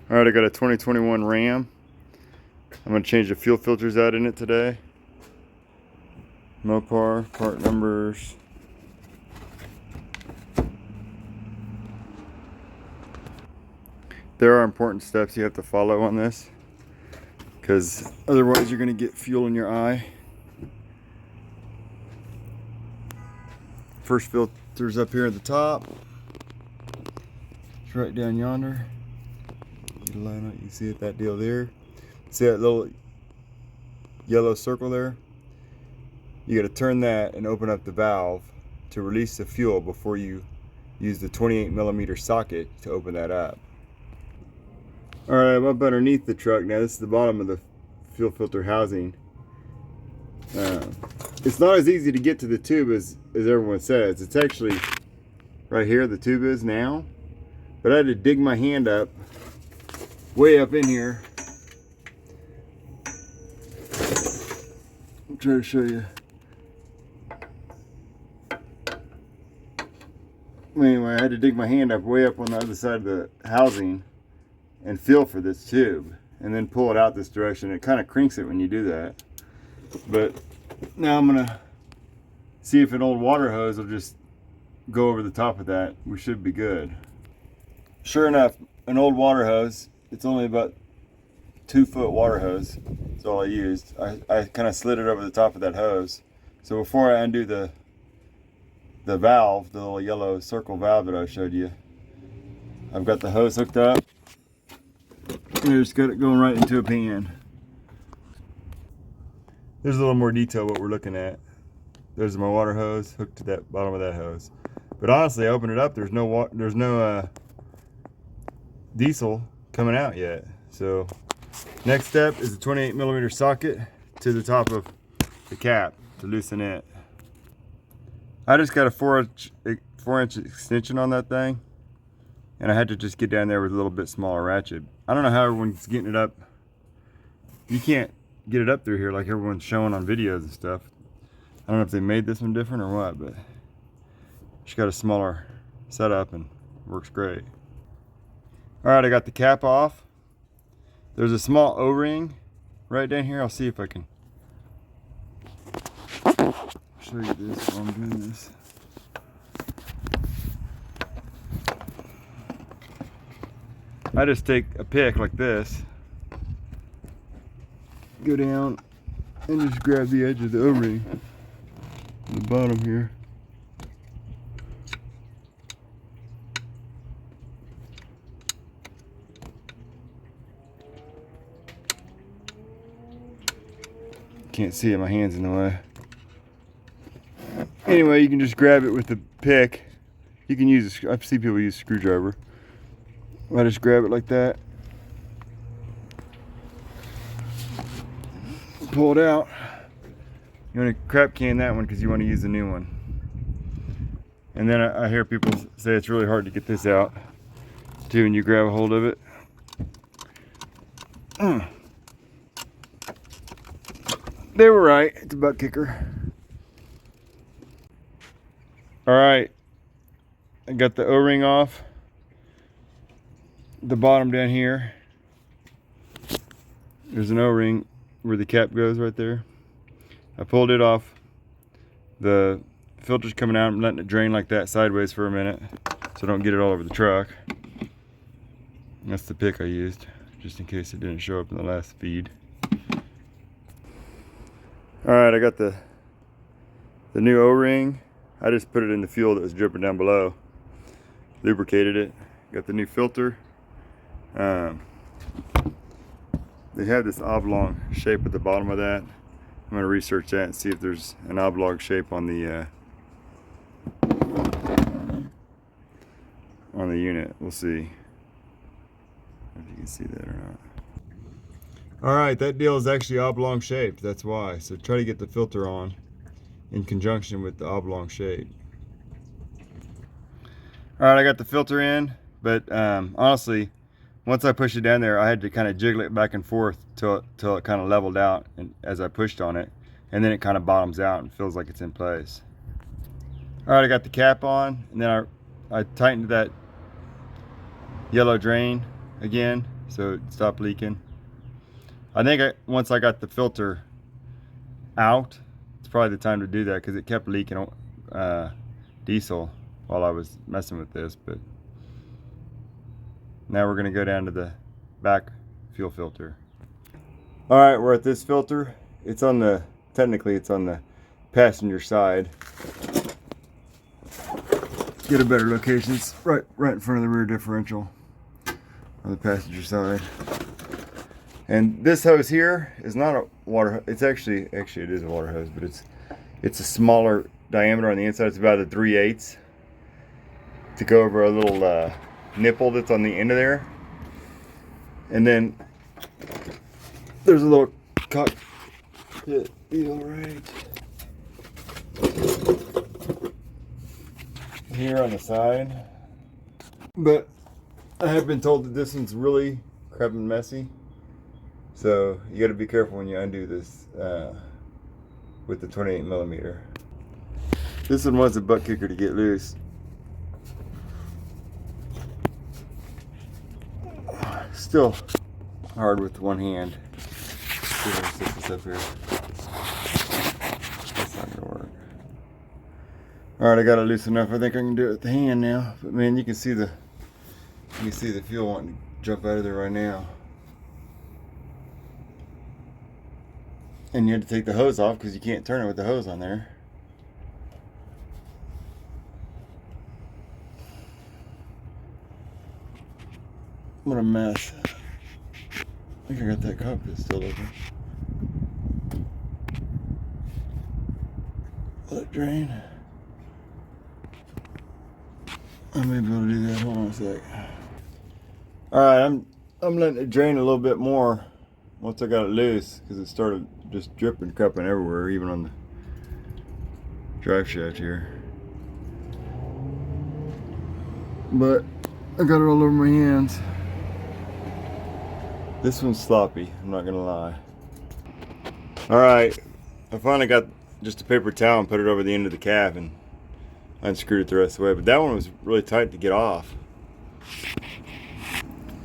All right, I got a 2021 Ram. I'm gonna change the fuel filters out in it today. Mopar, part numbers. There are important steps you have to follow on this, because otherwise you're gonna get fuel in your eye. First filter's up here at the top. It's right down yonder. Get a line on it, you see it, that deal there. See that little yellow circle there? You gotta turn that and open up the valve to release the fuel before you use the 28mm socket to open that up. All right, I'm up underneath the truck now. This is the bottom of the fuel filter housing. It's not as easy to get to the tube as everyone says. It's actually right here, the tube is now. But I had to dig my hand up, way up in here. I'll try to show you. Anyway, I had to dig my hand up way up on the other side of the housing and feel for this tube and then pull it out this direction. It kind of crinks it when you do that. But now I'm gonna see if an old water hose will just go over the top of that. We should be good. Sure enough, an old water hose, it's only about 2-foot water hose. That's all I used. I kind of slid it over the top of that hose. So before I undo the valve, the little yellow circle valve that I showed you, I've got the hose hooked up. And I just got it going right into a pan. There's a little more detail what we're looking at. There's my water hose hooked to that bottom of that hose. But honestly, I opened it up. There's no diesel coming out yet. So next step is a 28mm socket to the top of the cap to loosen it. I just got a 4-inch extension on that thing, and I had to just get down there with a little bit smaller ratchet. I don't know how everyone's getting it up. You can't get it up through here like everyone's showing on videos and stuff. I don't know if they made this one different or what, but just got a smaller setup and works great. All right, I got the cap off. There's a small O-ring right down here. I'll see if I can show you this while I'm doing this. I just take a pick like this, go down and just grab the edge of the O-ring on the bottom here. Can't see it, my hand's in the way. Anyway, you can just grab it with the pick. You can use I see people use a screwdriver. I just grab it like that, pull it out. You want to crap can that one because you want to use the new one. And then I hear people say it's really hard to get this out too when you grab a hold of it. They were right, it's a butt kicker. All right, I got the O-ring off. The bottom down here, there's an O-ring where the cap goes right there. I pulled it off. The filter's coming out. I'm letting it drain like that sideways for a minute so I don't get it all over the truck. That's the pick I used, just in case it didn't show up in the last feed. All right, I got the new O-ring. I just put it in the fuel that was dripping down below. Lubricated it. Got the new filter. They have this oblong shape at the bottom of that. I'm going to research that and see if there's an oblong shape on the unit. We'll see if you can see that or not. All right, that deal is actually oblong shaped. That's why. So try to get the filter on in conjunction with the oblong shape. All right, I got the filter in, but honestly, once I pushed it down there, I had to kind of jiggle it back and forth till it kind of leveled out, and as I pushed on it, and then it kind of bottoms out and feels like it's in place. All right, I got the cap on, and then I tightened that yellow drain again so it stopped leaking. I think once I got the filter out, it's probably the time to do that, because it kept leaking diesel while I was messing with this. But now we're gonna go down to the back fuel filter. All right, we're at this filter. It's on the, technically it's on the passenger side. Get a better location. It's right in front of the rear differential on the passenger side. And this hose here is not a water. It's actually it is a water hose, but it's a smaller diameter on the inside. It's about a 3/8 to go over a little nipple that's on the end of there. And then there's a little cockpit deal right here on the side. But I have been told that this one's really crap and messy. So you got to be careful when you undo this with the 28mm. This one was a butt kicker to get loose. Still hard with one hand. See if I can stick this up here. That's not gonna work. All right, I got it loose enough. I think I can do it with the hand now. But man, you can see the fuel wanting to jump out of there right now. And you had to take the hose off because you can't turn it with the hose on there. What a mess. I think I got that cockpit still open. Let it drain. I may be able to do that. Hold on a sec. Alright, I'm letting it drain a little bit more once I got it loose, because it started just dripping, cupping everywhere, even on the drive shaft here. But I got it all over my hands. This one's sloppy, I'm not gonna lie. Alright, I finally got just a paper towel and put it over the end of the cap and unscrewed it the rest of the way. But that one was really tight to get off.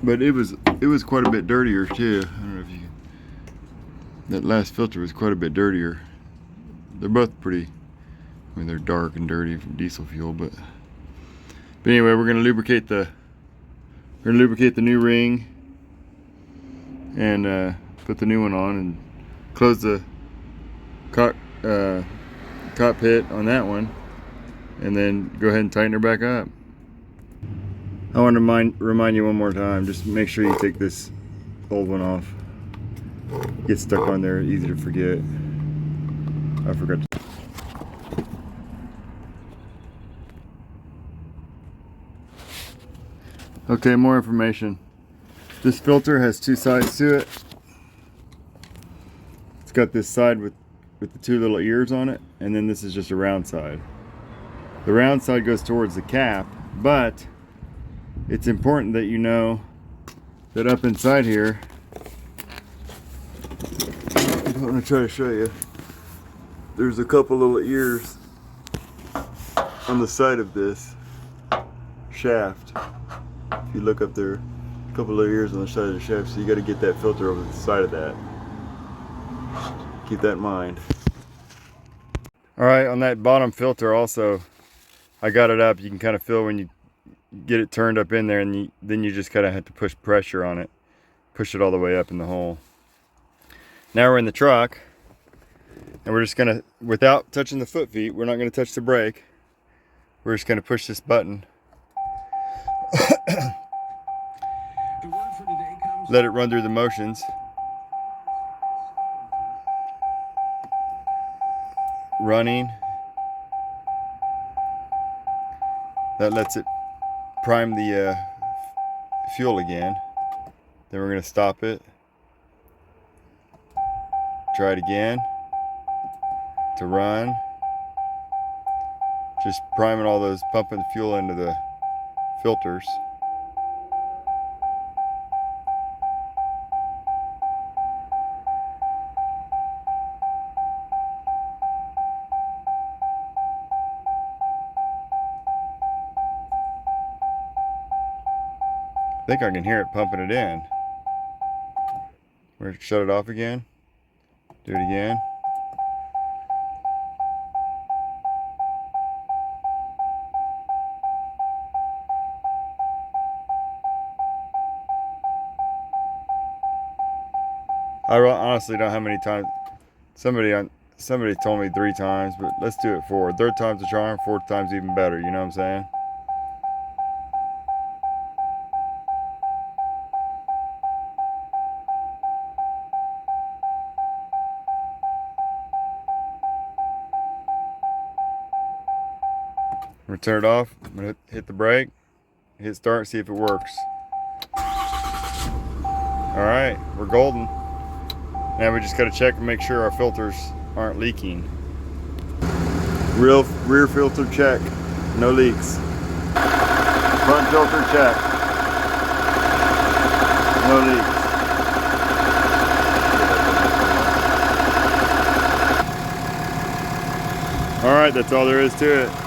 But it was quite a bit dirtier too. I don't know if you, that last filter was quite a bit dirtier. They're both pretty, I mean, they're dark and dirty from diesel fuel, but anyway, we're gonna lubricate the new ring and put the new one on and close the cockpit on that one, and then go ahead and tighten her back up. I want to remind you one more time, just make sure you take this old one off. Gets stuck on there, easy to forget. I forgot to. Okay, more information. This filter has two sides to it. It's got this side with the two little ears on it, and then this is just a round side. The round side goes towards the cap, but it's important that you know that up inside here, I'm going to try to show you, there's a couple little ears on the side of this shaft. If you look up there, a couple of ears on the side of the shaft, so you got to get that filter over the side of that. Keep that in mind. Alright, on that bottom filter also, I got it up. You can kind of feel when you get it turned up in there, and then you just kind of have to push pressure on it. Push it all the way up in the hole. Now we're in the truck, and we're just going to, without touching the foot feet, we're not going to touch the brake. We're just going to push this button. Let it run through the motions. Running. That lets it prime the fuel again. Then we're going to stop it. Try it again. To run. Just priming all those, pumping fuel into the filters. I think I can hear it pumping it in. We're gonna shut it off again. Do it again. I honestly don't know how many times. Somebody told me 3 times, but let's do it 4. Third time's a charm, 4th time's even better. You know what I'm saying? I'm gonna turn it off. I'm gonna hit the brake, hit start, see if it works. All right, we're golden. Now we just gotta check and make sure our filters aren't leaking. Rear filter check, no leaks. Front filter check, no leaks. All right, that's all there is to it.